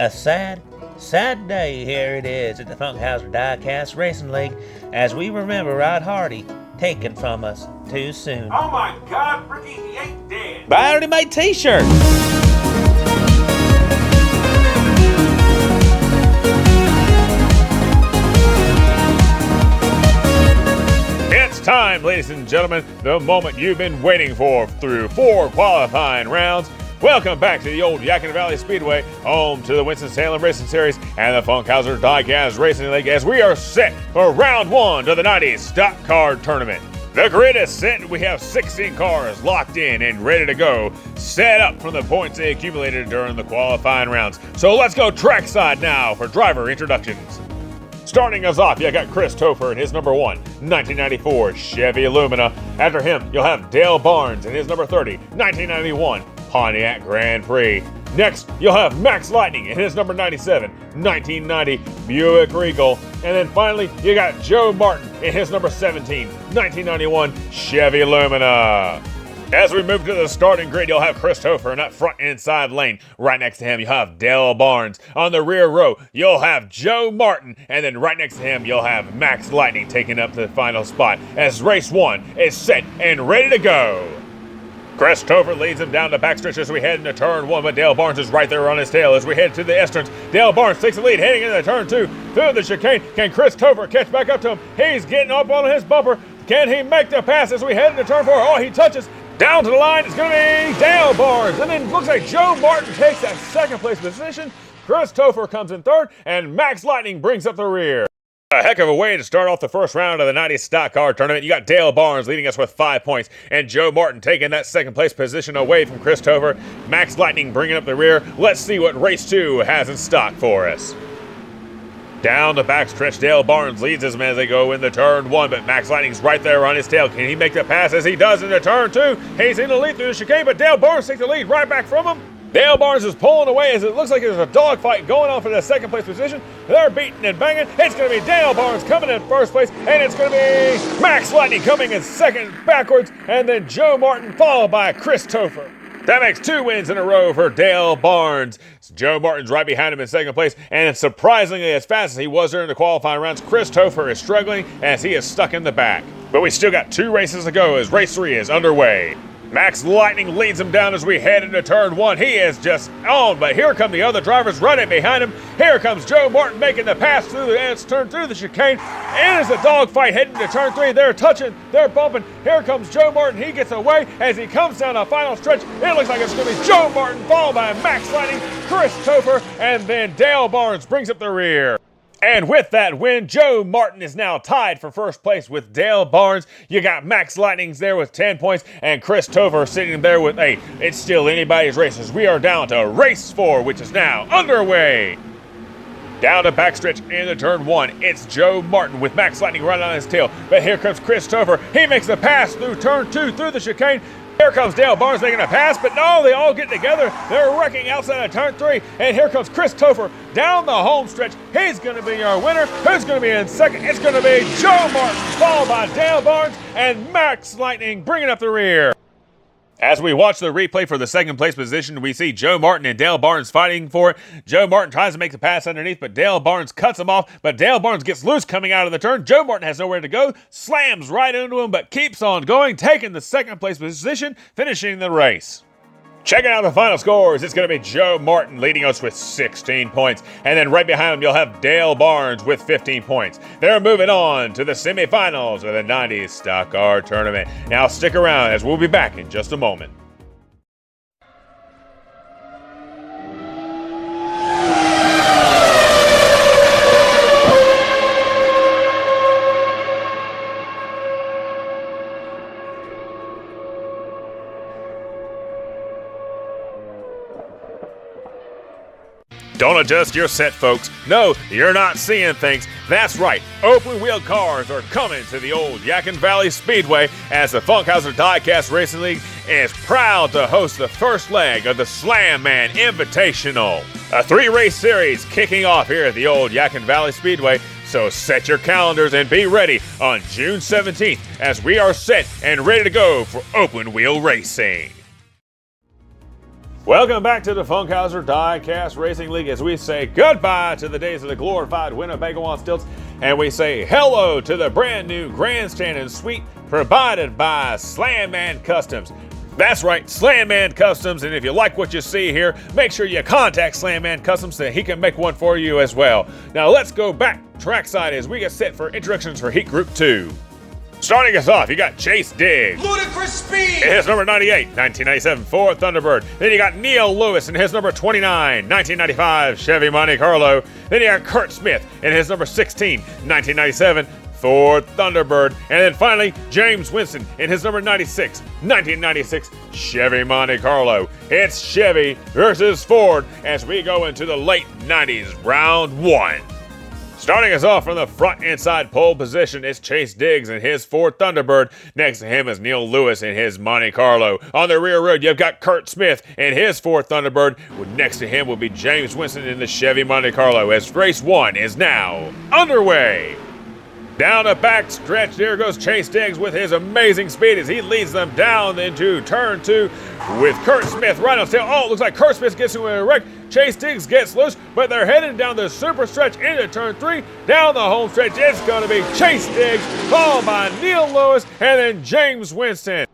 A sad day here it is at the Funkhouser Diecast Racing League as we remember Rod Hardy taken from us too soon. Oh my God, Ricky, he ain't dead. But I already made t-shirts. It's time, ladies and gentlemen, the moment you've been waiting for through 4 qualifying rounds. Welcome back to the old Yadkin Valley Speedway, home to the Winston-Salem Racing Series and the Funkhouser Diecast Racing League as we are set for round 1 of the 90's Stock Car Tournament. The grid is set. We have 16 cars locked in and ready to go, set up from the points they accumulated during the qualifying rounds. So let's go trackside now for driver introductions. Starting us off, you got CHRISTOFER in his number 1, 1994 Chevy LUMINA. After him, you'll have Dale Barnes in his number 30, 1991 Pontiac Grand Prix. Next, you'll have Max Lightning in his number 97, 1990 Buick Regal. And then finally, you got Joe Martin in his number 17, 1991 Chevy LUMINA. As we move to the starting grid, you'll have CHRISTOFER in that front inside lane. Right next to him, you'll have Dale Barnes. On the rear row, you'll have Joe Martin. And then right next to him, you'll have Max Lightning taking up the final spot as race 1 is set and ready to go. CHRISTOFER leads him down the backstretch as we head into turn 1, but Dale Barnes is right there on his tail as we head to the S-turns. Dale Barnes takes the lead heading into turn 2 through the chicane. Can CHRISTOFER catch back up to him? He's getting up on his bumper. Can he make the pass as we head into turn 4? Oh, he touches. Down to the line, it's going to be Dale Barnes. And then looks like Joe Martin takes that second place position. CHRISTOFER comes in third, and Max Lightning brings up the rear. A heck of a way to start off the first round of the 90's Stock Car Tournament. You got Dale Barnes leading us with 5 points, and Joe Martin taking that second place position away from CHRISTOFER. Max Lightning bringing up the rear. Let's see what race 2 has in stock for us. Down the backstretch, Dale Barnes leads us as they go into turn 1, but Max Lightning's right there on his tail. Can he make the pass as he does into turn 2? He's in the lead through the chicane, but Dale Barnes takes the lead right back from him. Dale Barnes is pulling away as it looks like there's a dogfight going on for the second place position. They're beating and banging. It's going to be Dale Barnes coming in first place, and it's going to be Max Lightning coming in second backwards, and then Joe Martin followed by CHRISTOFER. That makes 2 wins in a row for Dale Barnes. Joe Martin's right behind him in second place, and surprisingly, as fast as he was during the qualifying rounds, CHRISTOFER is struggling as he is stuck in the back. But we still got 2 races to go as race 3 is underway. Max Lightning leads him down as we head into turn 1. He is just on, but here come the other drivers running behind him. Here comes Joe Martin making the pass through the turn through the chicane. And as a dogfight heading to turn 3, they're touching, they're bumping. Here comes Joe Martin. He gets away as he comes down the final stretch. It looks like it's going to be Joe Martin followed by Max Lightning, CHRISTOFER, and then Dale Barnes brings up the rear. And with that win, Joe Martin is now tied for first place with Dale Barnes. You got Max Lightning's there with 10 points and CHRISTOFER sitting there with 8. It's still anybody's race as we are down to race 4, which is now underway. Down the backstretch into turn 1, it's Joe Martin with Max Lightning right on his tail. But here comes CHRISTOFER. He makes the pass through turn 2 through the chicane. Here comes Dale Barnes making a pass, but no, they all get together. They're wrecking outside of turn 3, and here comes CHRISTOFER down the home stretch. He's going to be our winner. Who's going to be in second? It's going to be Joe Martin, followed by Dale Barnes and Max Lightning bringing up the rear. As we watch the replay for the second place position, we see Joe Martin and Dale Barnes fighting for it. Joe Martin tries to make the pass underneath, but Dale Barnes cuts him off. But Dale Barnes gets loose coming out of the turn. Joe Martin has nowhere to go, slams right into him, but keeps on going, taking the second place position, finishing the race. Checking out the final scores, it's going to be Joe Martin leading us with 16 points. And then right behind him, you'll have Dale Barnes with 15 points. They're moving on to the semifinals of the 90's Stock Car Tournament. Now stick around as we'll be back in just a moment. Don't adjust your set, folks. No, you're not seeing things. That's right, open wheel cars are coming to the old Yadkin Valley Speedway as the Funkhouser Diecast Racing League is proud to host the first leg of the Slam Man Invitational. A 3-race series kicking off here at the old Yadkin Valley Speedway. So set your calendars and be ready on June 17th as we are set and ready to go for open wheel racing. Welcome back to the Funkhouser Diecast Racing League as we say goodbye to the days of the glorified Winnebago on stilts, and we say hello to the brand new grandstand and suite provided by Slamman Customs. That's right, Slamman Customs, and if you like what you see here, make sure you contact Slamman Customs so that he can make one for you as well. Now let's go back trackside as we get set for introductions for Heat Group 2. Starting us off, you got Chase Diggs. Ludicrous speed! In his number 98, 1997 Ford Thunderbird. Then you got Neil Lewis in his number 29, 1995 Chevy Monte Carlo. Then you got Kurt Smith in his number 16, 1997 Ford Thunderbird. And then finally, James Winston in his number 96, 1996 Chevy Monte Carlo. It's Chevy versus Ford as we go into the late 90s, round 1. Starting us off from the front inside pole position is Chase Diggs in his Ford Thunderbird. Next to him is Neil Lewis in his Monte Carlo. On the rear road, you've got Kurt Smith in his Ford Thunderbird. Next to him will be James Winston in the Chevy Monte Carlo as race 1 is now underway. Down the back stretch, there goes Chase Diggs with his amazing speed as he leads them down into turn 2 with Kurt Smith right on tail. Oh, it looks like Kurt Smith gets into a wreck. Chase Diggs gets loose, but they're heading down the super stretch into turn 3. Down the home stretch, it's going to be Chase Diggs, followed by Neil Lewis, and then James Winston.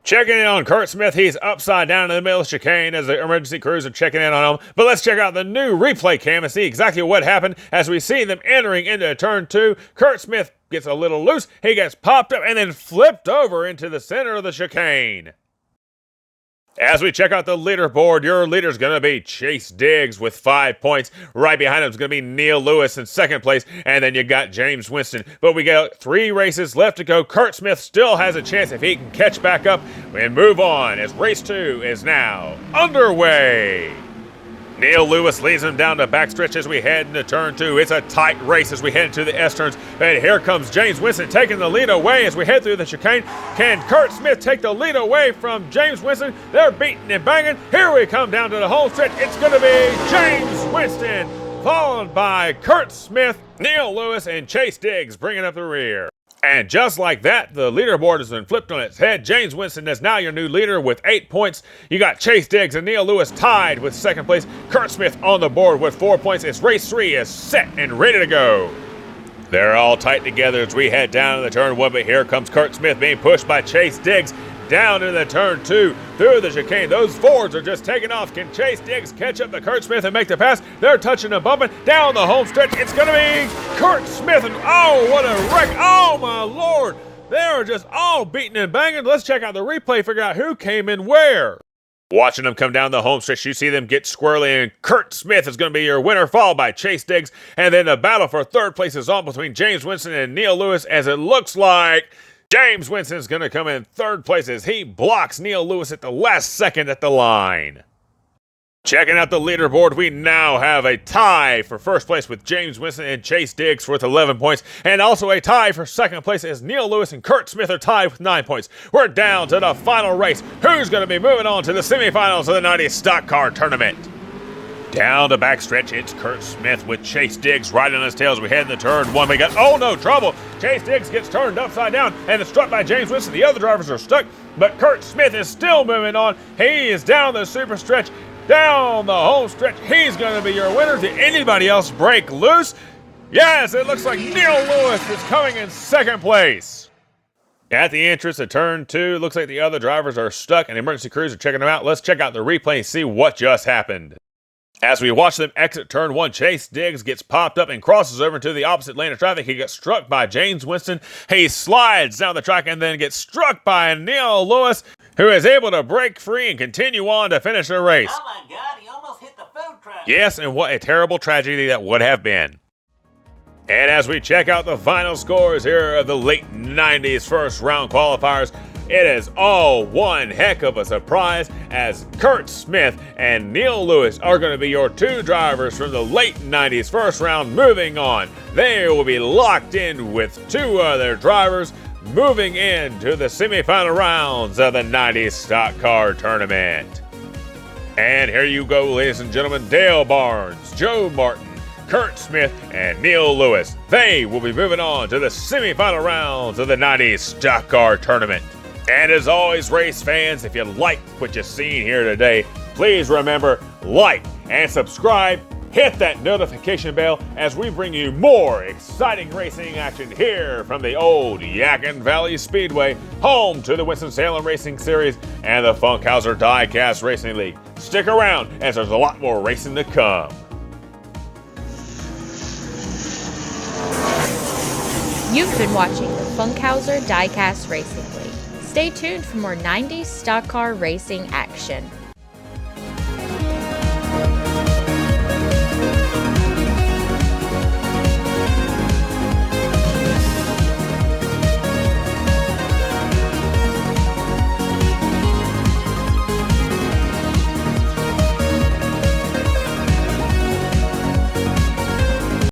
Checking in on Kurt Smith, he's upside down in the middle of the chicane as the emergency crews are checking in on him. But let's check out the new replay cam and see exactly what happened as we see them entering into turn 2. Kurt Smith gets a little loose, he gets popped up and then flipped over into the center of the chicane. As we check out the leaderboard, your leader's going to be Chase Diggs with 5 points. Right behind him is going to be Neil Lewis in second place, and then you got James Winston. But we got 3 races left to go. Kurt Smith still has a chance if he can catch back up and move on as race 2 is now underway. Neil Lewis leads him down the backstretch as we head into turn 2. It's a tight race as we head into the S-turns. And here comes James Winston taking the lead away as we head through the chicane. Can Kurt Smith take the lead away from James Winston? They're beating and banging. Here we come down to the home stretch. It's going to be James Winston, followed by Kurt Smith, Neil Lewis, and Chase Diggs bringing up the rear. And just like that, the leaderboard has been flipped on its head. James Winston is now your new leader with 8 points. You got Chase Diggs and Neil Lewis tied with second place. Kurt Smith on the board with 4 points as race 3 is set and ready to go. They're all tight together as we head down to the turn 1, but here comes Kurt Smith being pushed by Chase Diggs down into the turn 2 through the chicane. Those Fords are just taking off. Can Chase Diggs catch up to Kurt Smith and make the pass? They're touching and bumping down the home stretch. It's going to be Kurt Smith, and oh, what a wreck. Oh, my Lord. They are just all beating and banging. Let's check out the replay, figure out who came in where. Watching them come down the home stretch, you see them get squirrely, and Kurt Smith is going to be your winner, followed by Chase Diggs. And then the battle for third place is on between James Winston and Neil Lewis, as it looks like James Winston is going to come in third place as he blocks Neil Lewis at the last second at the line. Checking out the leaderboard, we now have a tie for first place with James Winston and Chase Diggs with 11 points, and also a tie for second place as Neil Lewis and Kurt Smith are tied with 9 points. We're down to the final race. Who's going to be moving on to the semifinals of the 90s Stock Car Tournament? Down the backstretch, it's Kurt Smith with Chase Diggs riding on his tail as we head in the turn 1. We got, oh no, trouble. Chase Diggs gets turned upside down and is struck by James Winston. The other drivers are stuck, but Kurt Smith is still moving on. He is down the super stretch, down the home stretch. He's going to be your winner. Did anybody else break loose? Yes, it looks like Neil Lewis is coming in second place. At the entrance of turn 2, looks like the other drivers are stuck and emergency crews are checking them out. Let's check out the replay and see what just happened. As we watch them exit turn 1, Chase Diggs gets popped up and crosses over into the opposite lane of traffic. He gets struck by James Winston. He slides down the track and then gets struck by Neil Lewis, who is able to break free and continue on to finish the race. Oh my God, he almost hit the food truck. Yes, and what a terrible tragedy that would have been. And as we check out the final scores here of the late 90s first round qualifiers, it is all one heck of a surprise as Kurt Smith and Neil Lewis are going to be your 2 drivers from the late 90s first round moving on. They will be locked in with 2 other drivers moving into the semifinal rounds of the 90s Stock Car Tournament. And here you go, ladies and gentlemen, Dale Barnes, Joe Martin, Kurt Smith, and Neil Lewis. They will be moving on to the semifinal rounds of the 90s Stock Car Tournament. And as always, race fans, if you like what you've seen here today, Please remember, like and subscribe. Hit that notification bell as we bring you more exciting racing action here from the old Yadkin Valley Speedway, home to the Winston-Salem Racing Series and the Funkhouser Diecast Racing League. Stick around as there's a lot more racing to come. You've been watching the Funkhouser Diecast Racing League. Stay tuned for more 90s stock car racing action.